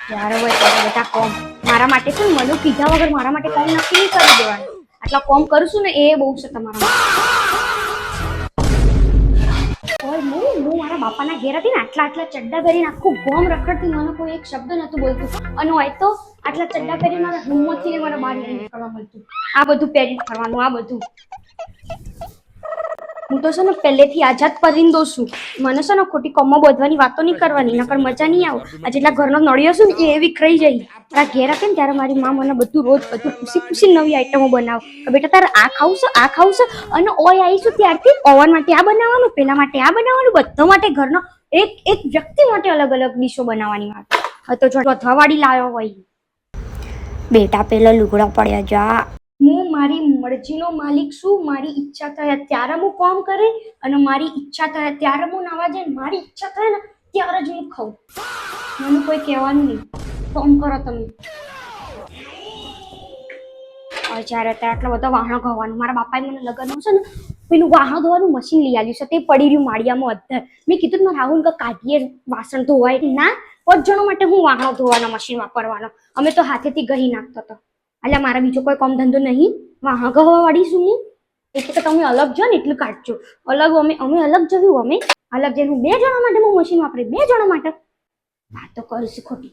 જ્યારે હોય ત્યારે બધા કોમ મારા માટે છે ને મને કીધા વગર મારા માટે કોમ નક્કી નહીં કરી દેવાનું. આટલા કોમ કરશું ને એ બહુ છે તમારા માટે. હું મારા બાપાના ઘેર હતી ને આટલા ચડ્ડા પહેરીને આખું ગોમ રખડતી મને કોઈ એક શબ્દ નતું બોલતું અને હોય તો આટલા ચડ્ડા પહેરી મારા હિંમતથી મને બહાર નહીં નીકળવા મળતું. આ બધું પહેરી ફરવાનું આ બધું. હું તો છે ને પહેલેથી આઝાદ પરિંદો છું. મને છે ને ખોટી કોમમાં બોધવાની વાતો નહીં કરવાની નકર મજા નહીં આવે. આ જેટલા ઘરનો નળિયો છે ને એ એવી ખાઈ જાય. તારા ઘેર આપે ને ત્યારે મારી માં મને બધું રોજ બધું ખુશી નવી આઈટમો બનાવ. બેટા તારે આ ખાવું છે આ ખાવું છે અને ઓય આવીશું ત્યારથી ઓવન માટે આ બનાવવાનું પેલા માટે આ બનાવવાનું બધા માટે ઘરનો એક એક વ્યક્તિ માટે અલગ અલગ ડીશો બનાવવાની વાત. તો જો વધવાવાળી લાવ્યો હોય. બેટા પેલા લુગડા પડ્યા જા. હું મારી મરજીનો માલિક છું. મારી ઈચ્છા થાય ત્યારે હું કામ કરે અને મારી ઈચ્છા થાય ત્યારે હું નાવા જાય. મારી ઈચ્છા થાય ને ત્યારે જ હું ખાઉં. મને કોઈ કહેવાનું નહીં. કામ કરો તમે. જ્યારે ત્યાં આટલા બધા વાહણો ધોવાનું મારા બાપાએ મને લગ્ન છે ને પેલું વાહણ ધોવાનું મશીન લઈ આવ્યું છે. તે પડી રહ્યું માળિયામાં અધર. મેં કીધું મારે રાહુલ કાઢીએ વાસણ ધોવાય ના 5 જણો માટે હું વાહણો ધોવાનો મશીન વાપરવાનો. અમે તો હાથેથી ગહી નાખતો હતો. એટલે મારા બીજો કોઈ કામ ધંધો નહીં. વાહણ ગહવા વાળી છું હું. એટલે તમે અલગ જો ને એટલું કાઢજો. અલગ અમે અલગ જવું. અમે અલગ જઈને 2 જણા માટે હું મશીન વાપરી 2 જણા માટે વાત તો કરીશ ખોટી.